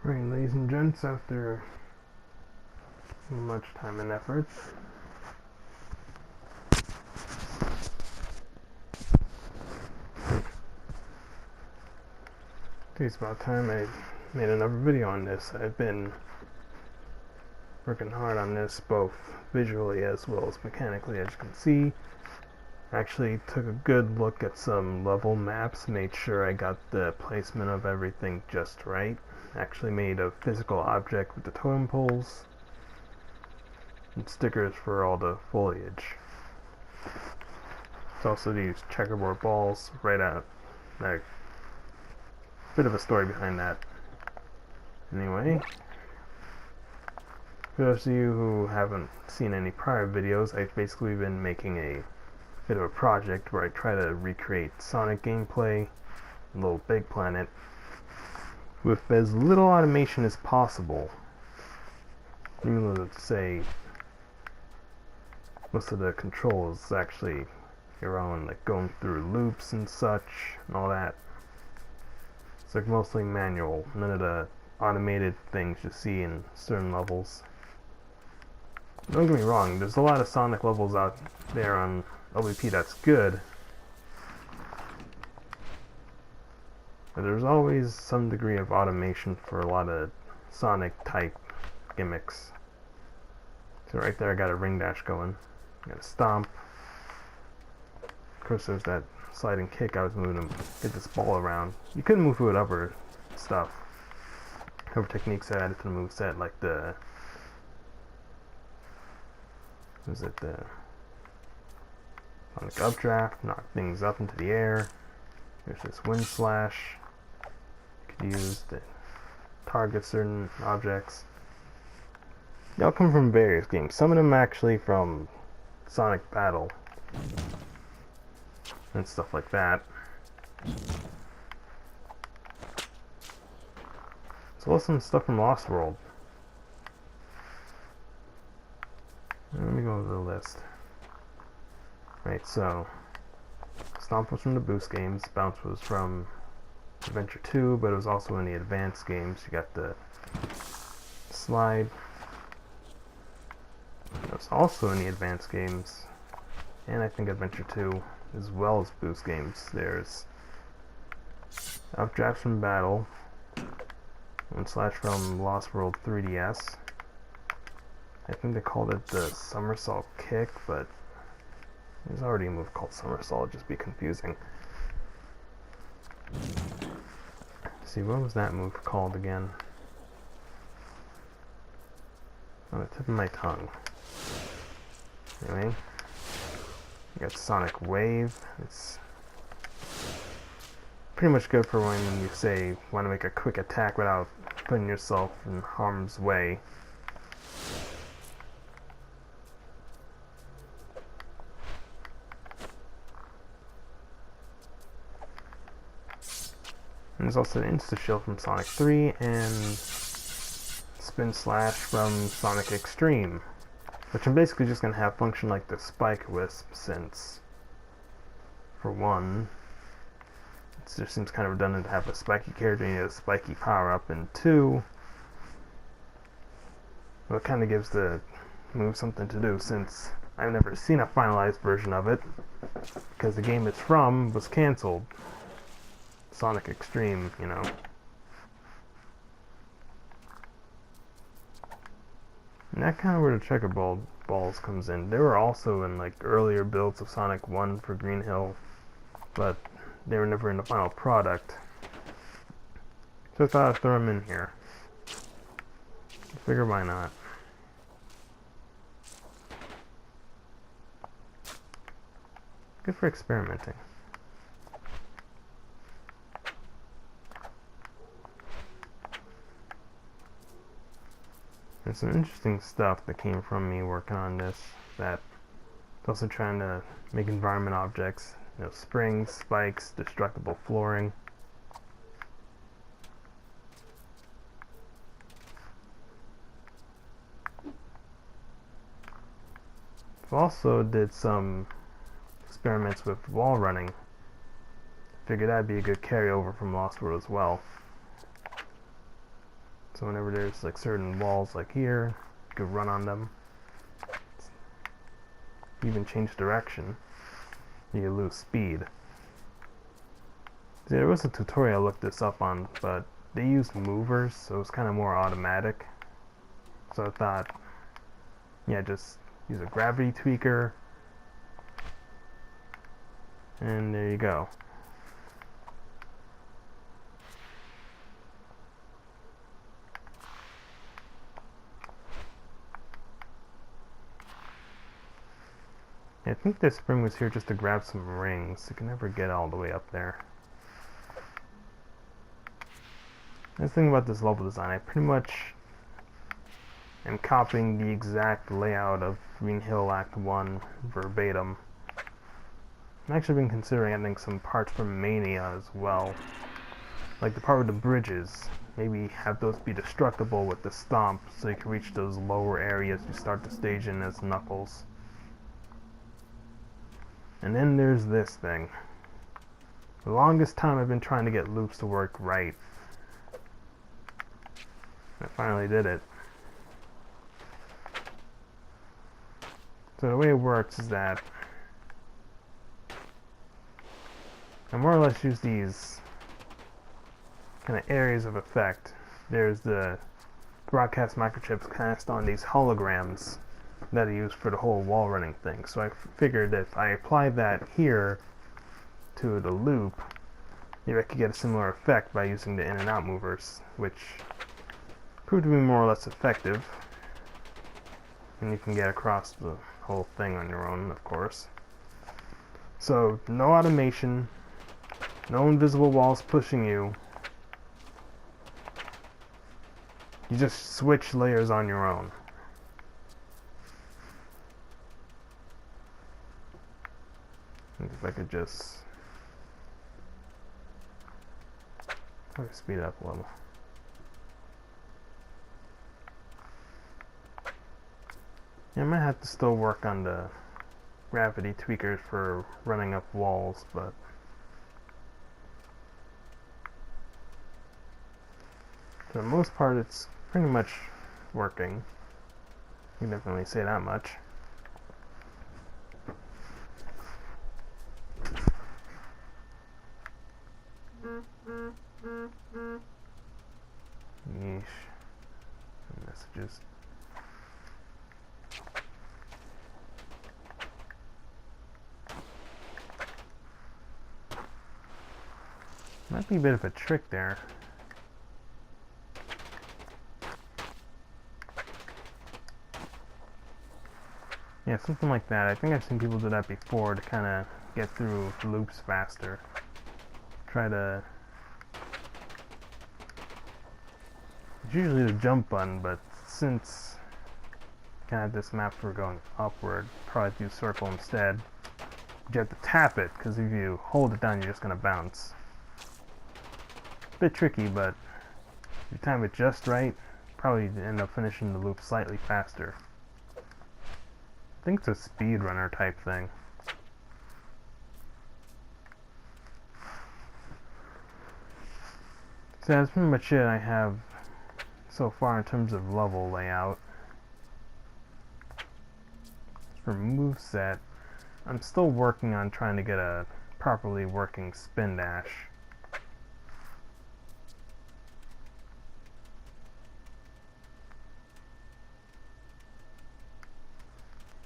Alright, ladies and gents, after much time and effort, it's about time I made another video on this. I've been working hard on this, both visually as well as mechanically, as you can see. I actually took a good look at some level maps, made sure I got the placement of everything just right. Actually made a physical object with the totem poles and stickers for all the foliage. It's also these checkerboard balls right out. Like, bit of a story behind that. Anyway, for those of you who haven't seen any prior videos, I've basically been making a bit of a project where I try to recreate Sonic gameplay in Little Big Planet with as little automation as possible. Even though, let's say, most of the control is actually your own, like going through loops and such and all that. It's like mostly manual, none of the automated things you see in certain levels. Don't get me wrong, there's a lot of Sonic levels out there on LVP that's good, but there's always some degree of automation for a lot of Sonic type gimmicks. So right there I got a ring dash going, I got a stomp. Of course there's that sliding kick I was moving to get this ball around. You couldn't move with other stuff, other techniques I added to the moveset, like the Sonic updraft, knock things up into the air. There's this wind slash you could use to target certain objects. They all come from various games. Some of them actually from Sonic Battle and stuff like that. So let's some stuff from Lost World. Let me go over the list. Right, so Stomp was from the Boost games, Bounce was from Adventure 2, but it was also in the advanced games. You got the Slide. It was also in the advanced games, and I think Adventure 2, as well as Boost games. There's Updraft from Battle, and Slash from Lost World 3DS. I think they called it the Somersault Kick, but there's already a move called Somersault, it'd just be confusing. Let's see, what was that move called again? On the tip of my tongue. Anyway, you got Sonic Wave. It's pretty much good for when you say want to make a quick attack without putting yourself in harm's way. And there's also the Insta Shield from Sonic 3 and Spin Slash from Sonic Extreme, which I'm basically just going to have function like the Spike Wisp, since, for one, it just seems kind of redundant to have a spiky character and a spiky power-up, and two, well, it kind of gives the move something to do, since I've never seen a finalized version of it, because the game it's from was cancelled. Sonic Extreme, you know. And that kind of where the checkerboard balls comes in. They were also in like earlier builds of Sonic 1 for Green Hill, but they were never in the final product. So I thought I'd throw them in here. I figure why not. Good for experimenting. There's some interesting stuff that came from me working on this, that also trying to make environment objects, you know, springs, spikes, destructible flooring. I also did some experiments with wall running. Figured that'd be a good carryover from Lost World as well. So whenever there's like certain walls like here, you could run on them. Even change direction, you lose speed. See, there was a tutorial I looked this up on, but they used movers, so it was kind of more automatic. So I thought, yeah, just use a gravity tweaker, and there you go. I think this spring was here just to grab some rings. You can never get all the way up there. Nice thing about this level design, I pretty much am copying the exact layout of Green Hill Act 1 verbatim. I've actually been considering adding some parts from Mania as well. Like the part with the bridges. Maybe have those be destructible with the stomp so you can reach those lower areas you start the stage in as Knuckles. And then there's this thing. The longest time I've been trying to get loops to work right. I finally did it. So the way it works is that I more or less use these kind of areas of effect. There's the broadcast microchips cast on these holograms that I use for the whole wall running thing. So I figured if I apply that here to the loop, maybe I could get a similar effect by using the in and out movers, which proved to be more or less effective. And you can get across the whole thing on your own, of course. So no automation, no invisible walls pushing you. You just switch layers on your own. If I could just speed it up a little. Yeah, I might have to still work on the gravity tweakers for running up walls, but for the most part it's pretty much working. You can definitely say that much. Yeesh. Messages. Might be a bit of a trick there. Yeah, something like that. I think I've seen people do that before to kind of get through loops faster. Try to... It's usually the jump button, but since kind of this map for going upward, probably do circle instead. You have to tap it, because if you hold it down, you're just going to bounce. Bit tricky, but if you time it just right, probably end up finishing the loop slightly faster. I think it's a speedrunner type thing. So that's pretty much it I have so far in terms of level layout. For moveset, I'm still working on trying to get a properly working spin dash.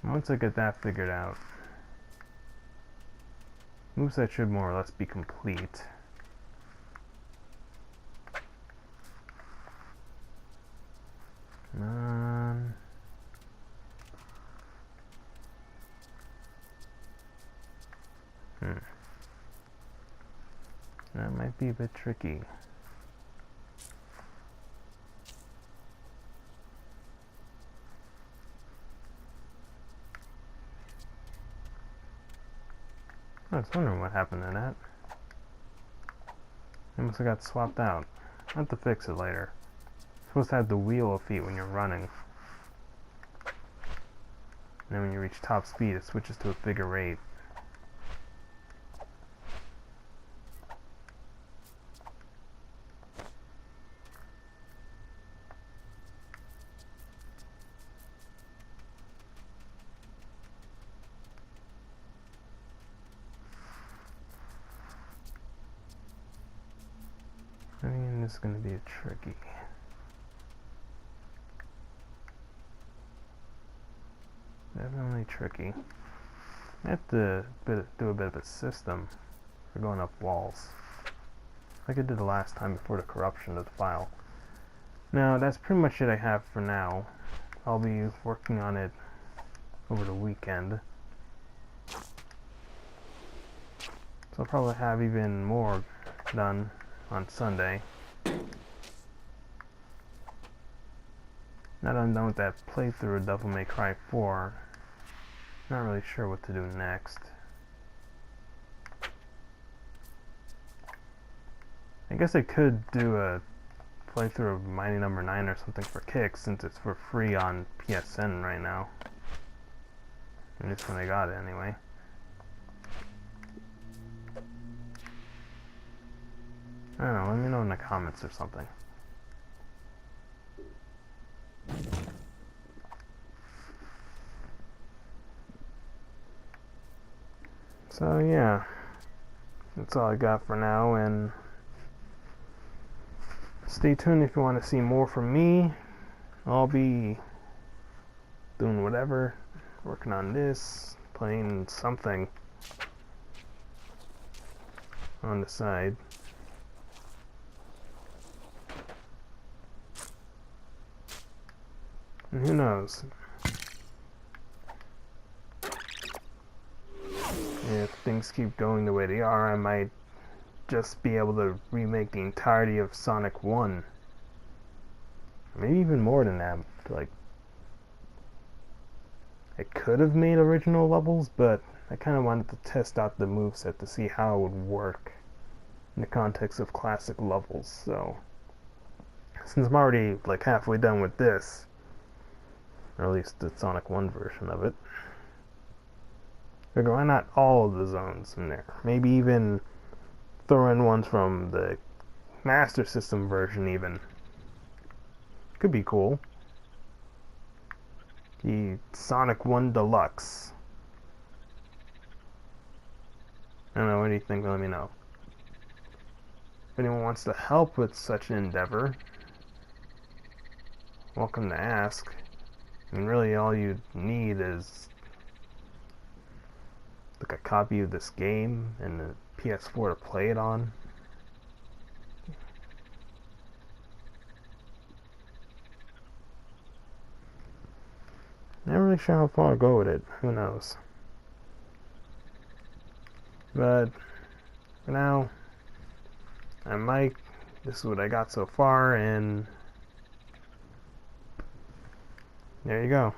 Once I get that figured out, moveset should more or less be complete. That might be a bit tricky. I was wondering what happened to that. It must have got swapped out. I'll have to fix it later. It's supposed to have the wheel of feet when you're running. And then when you reach top speed, it switches to a figure 8. This is going to be tricky. Definitely tricky. I have to do a bit of a system for going up walls, like I did the last time before the corruption of the file. Now, that's pretty much it I have for now. I'll be working on it over the weekend. So I'll probably have even more done on Sunday. Now that I'm done with that playthrough of Devil May Cry 4, not really sure what to do next. I guess I could do a playthrough of Mighty Number 9 or something for kicks, since it's for free on PSN right now. At least when I got it anyway. I don't know, let me know in the comments or something. So yeah, that's all I got for now, and stay tuned if you want to see more from me. I'll be doing whatever, working on this, playing something on the side. And who knows? If things keep going the way they are, I might just be able to remake the entirety of Sonic 1. Maybe even more than that. Like, I could have made original levels, but I kind of wanted to test out the moveset to see how it would work in the context of classic levels. So, since I'm already like halfway done with this, or at least the Sonic 1 version of it, figure why not all of the zones in there? Maybe even throw in ones from the Master System version even. Could be cool. The Sonic 1 Deluxe. I don't know, what do you think? Let me know. If anyone wants to help with such an endeavor, welcome to ask. I mean, really all you need is like a copy of this game and the PS4 to play it on. Not really sure how far I'll go with it. Who knows? But for now, I'm Mike. This is what I got so far, and there you go.